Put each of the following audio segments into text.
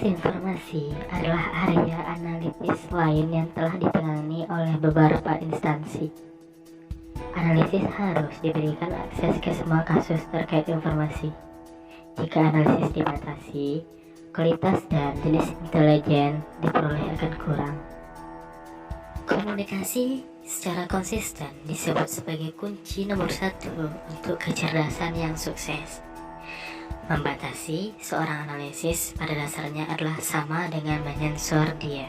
Disinformasi adalah area analisis lain yang telah ditangani oleh beberapa instansi. Analisis harus diberikan akses ke semua kasus terkait informasi. Jika analisis dibatasi, kualitas dan jenis intelijen diperoleh akan kurang. Komunikasi secara konsisten disebut sebagai kunci nomor 1 untuk kecerdasan yang sukses. Membatasi seorang analisis pada dasarnya adalah sama dengan menyensor dia.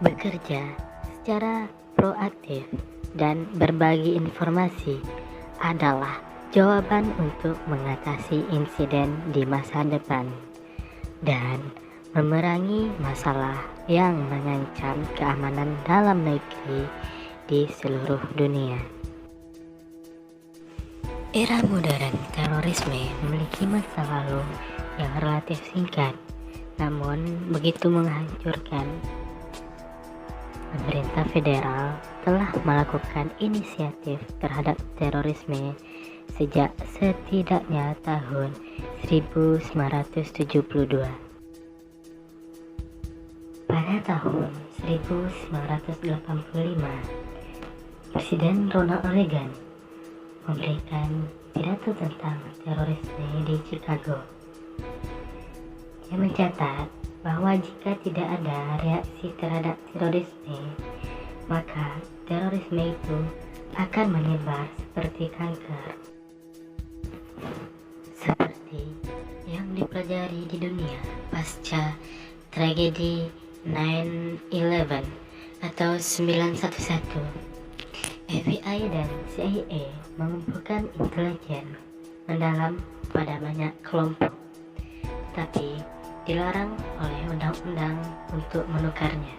Bekerja secara proaktif dan berbagi informasi adalah jawaban untuk mengatasi insiden di masa depan dan memerangi masalah yang mengancam keamanan dalam negeri di seluruh dunia. Era modern terorisme memiliki masa lalu yang relatif singkat, namun begitu menghancurkan. Pemerintah federal telah melakukan inisiatif terhadap terorisme sejak setidaknya tahun 1972. Pada tahun 1985, Presiden Ronald Reagan memberikan pidato tentang terorisme di Chicago. Dia mencatat bahwa jika tidak ada reaksi terhadap terorisme, maka terorisme itu akan menyebar seperti kanker. Seperti yang dipelajari di dunia pasca tragedi 9/11 atau 9/11, FBI dan CIA mengumpulkan intelijen mendalam pada banyak kelompok, tapi dilarang oleh undang-undang untuk menukarnya.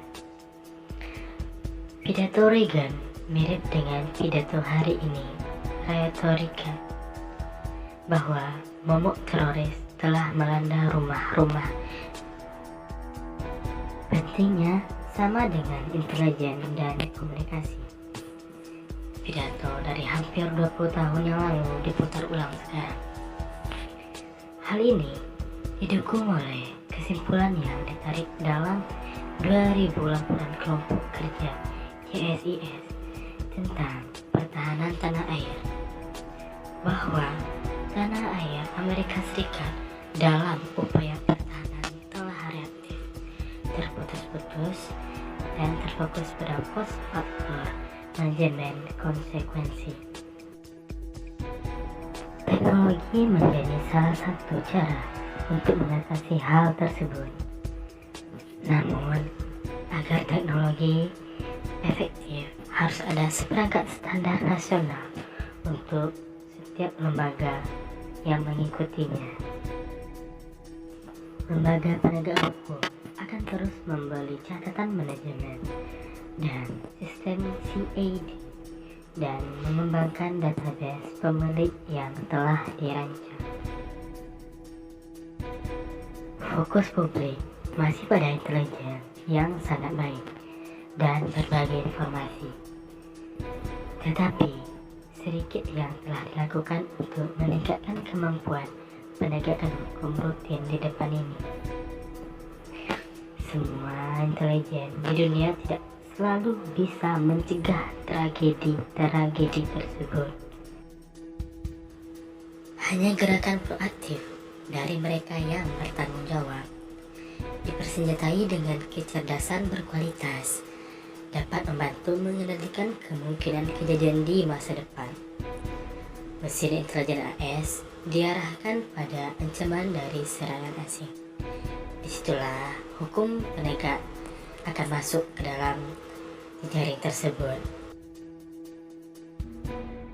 Pidato Reagan mirip dengan pidato hari ini, retorika bahwa momok teroris telah melanda rumah-rumah. Pentingnya sama dengan intelijen dan komunikasi. Pidato dari hampir 20 tahun yang lalu diputar ulang sekarang. Hal ini didukung oleh kesimpulan yang ditarik dalam 2000 laporan kelompok kerja CSIS tentang pertahanan tanah air, bahwa tanah air Amerika Serikat dalam upaya pertahanan telah reaktif, terputus-putus, dan terfokus pada post-faktor manajemen konsekuensi. Teknologi menjadi salah satu cara untuk mengatasi hal tersebut. Namun, agar teknologi efektif, harus ada seperangkat standar nasional untuk setiap lembaga yang mengikutinya. Lembaga penegak hukum akan terus membeli catatan manajemen dan sistem CAD dan mengembangkan database pemilik yang telah dirancang. Fokus publik masih pada intelijen yang sangat baik dan berbagi informasi, tetapi sedikit yang telah dilakukan untuk meningkatkan kemampuan penegakan hukum rutin di depan ini. Semua intelijen di dunia tidak selalu bisa mencegah tragedi tersebut. Hanya gerakan proaktif dari mereka yang bertanggung jawab, dipersenjatai dengan kecerdasan berkualitas, dapat membantu mengendalikan kemungkinan kejadian di masa depan. Mesin intelijen AS diarahkan pada ancaman dari serangan asing. Disitulah hukum penegak akan masuk ke dalam jaring tersebut.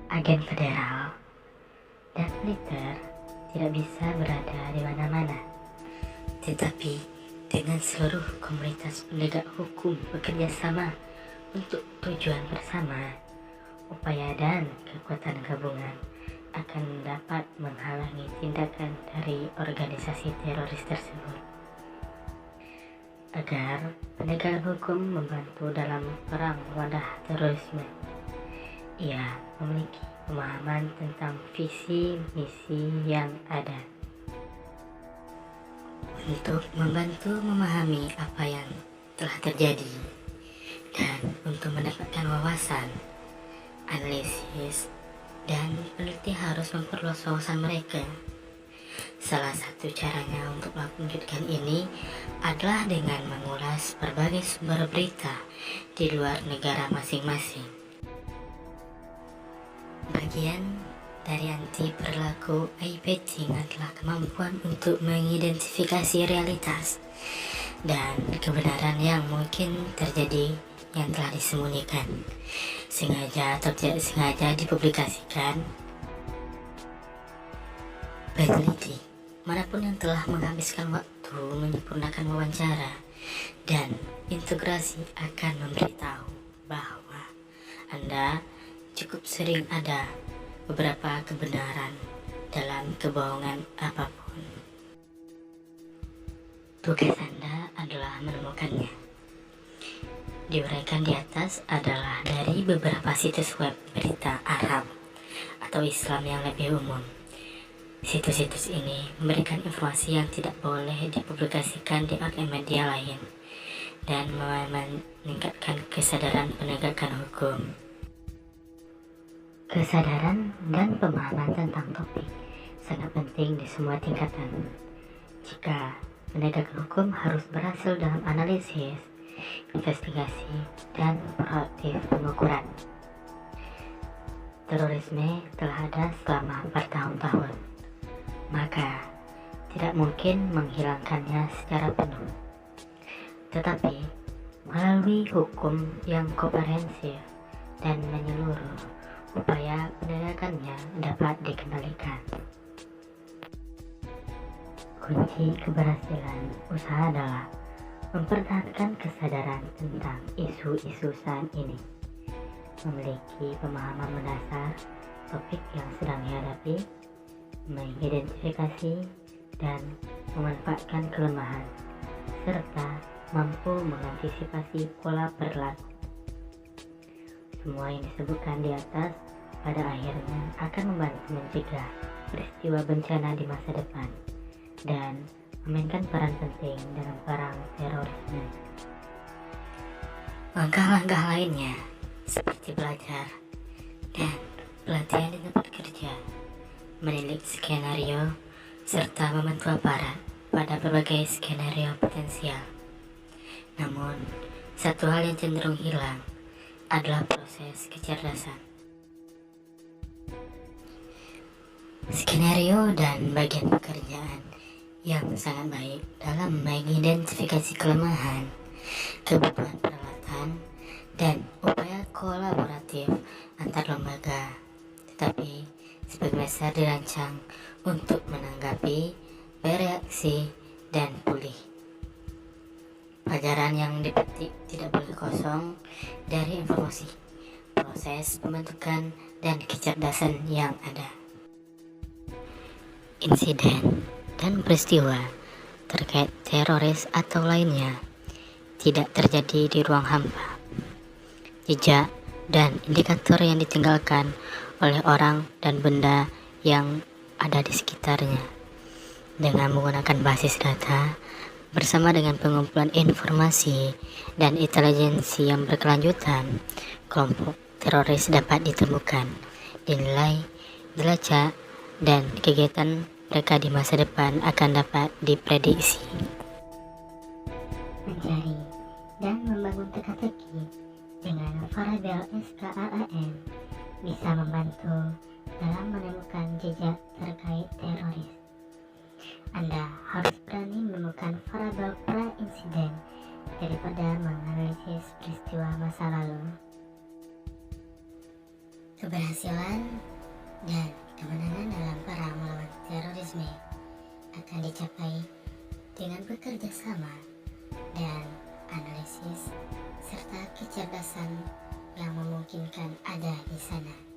Agen federal dan militer tidak bisa berada di mana-mana, tetapi dengan seluruh komunitas penegak hukum bekerja sama untuk tujuan bersama, upaya dan kekuatan gabungan akan dapat menghalangi tindakan dari organisasi teroris tersebut. Agar penegakan hukum membantu dalam perang wadah terorisme, ia memiliki pemahaman tentang visi misi yang ada. untuk membantu memahami apa yang telah terjadi dan untuk mendapatkan wawasan, analisis, dan peneliti harus memperluas wawasan mereka. Salah satu caranya untuk mewujudkan ini adalah dengan mengulas berbagai sumber berita di luar negara masing-masing. Bagian dari anti perilaku eye baiting adalah kemampuan untuk mengidentifikasi realitas dan kebenaran yang mungkin terjadi yang telah disembunyikan, sengaja atau tidak sengaja dipublikasikan. Peneliti manapun yang telah menghabiskan waktu menyempurnakan wawancara dan integrasi akan memberitahu bahwa Anda cukup sering ada beberapa kebenaran dalam kebohongan apapun. Tugas Anda adalah menemukannya. Diuraikan di atas adalah dari beberapa situs web berita Arab atau Islam yang lebih umum. Situs-situs ini memberikan informasi yang tidak boleh dipublikasikan di outlet media lain dan meningkatkan kesadaran penegakan hukum. Kesadaran dan pemahaman tentang topik sangat penting di semua tingkatan. Jika penegakan hukum harus berhasil dalam analisis, investigasi, dan proaktif pengukuran. Terorisme telah ada selama bertahun-tahun, maka tidak mungkin menghilangkannya secara penuh. Tetapi melalui hukum yang komprehensif dan menyeluruh, upaya penegakannya dapat dikendalikan. Kunci keberhasilan usaha adalah mempertahankan kesadaran tentang isu-isu saat ini, memiliki pemahaman mendasar topik yang sedang dihadapi, mengidentifikasi dan memanfaatkan kelemahan, serta mampu mengantisipasi pola perilaku. Semua yang disebutkan di atas pada akhirnya akan membantu mencegah peristiwa bencana di masa depan dan memainkan peran penting dalam perang terorisme. Langkah-langkah lainnya seperti belajar dan pelatihan di tempat kerja, menilik skenario, serta membantu aparat pada berbagai skenario potensial. Namun, satu hal yang cenderung hilang adalah proses kecerdasan. Skenario dan bagian pekerjaan yang sangat baik dalam mengidentifikasi kelemahan, kebutuhan peralatan, dan upaya kolaboratif antar lembaga, tetapi sebagian besar dirancang untuk menanggapi, bereaksi, dan pulih. Pelajaran yang dipetik tidak boleh kosong dari informasi, proses pembentukan, dan kecerdasan yang ada. Insiden dan peristiwa terkait teroris atau lainnya tidak terjadi di ruang hampa. Jejak dan indikator yang ditinggalkan oleh orang dan benda yang ada di sekitarnya. Dengan menggunakan basis data bersama dengan pengumpulan informasi dan intelijensi yang berkelanjutan, kelompok teroris dapat ditemukan, dinilai, dilacak, dan kegiatan mereka di masa depan akan dapat diprediksi. Mencari dan membangun teka-teki dengan variabel SKAAM bisa membantu dalam menemukan jejak terkait teroris. Anda harus berani menemukan variabel pra-insiden daripada menganalisis peristiwa masa lalu. Keberhasilan dan kemenangan dalam perang melawan terorisme akan dicapai dengan bekerja sama dan analisis serta kecerdasan yang memungkinkan ada di sana.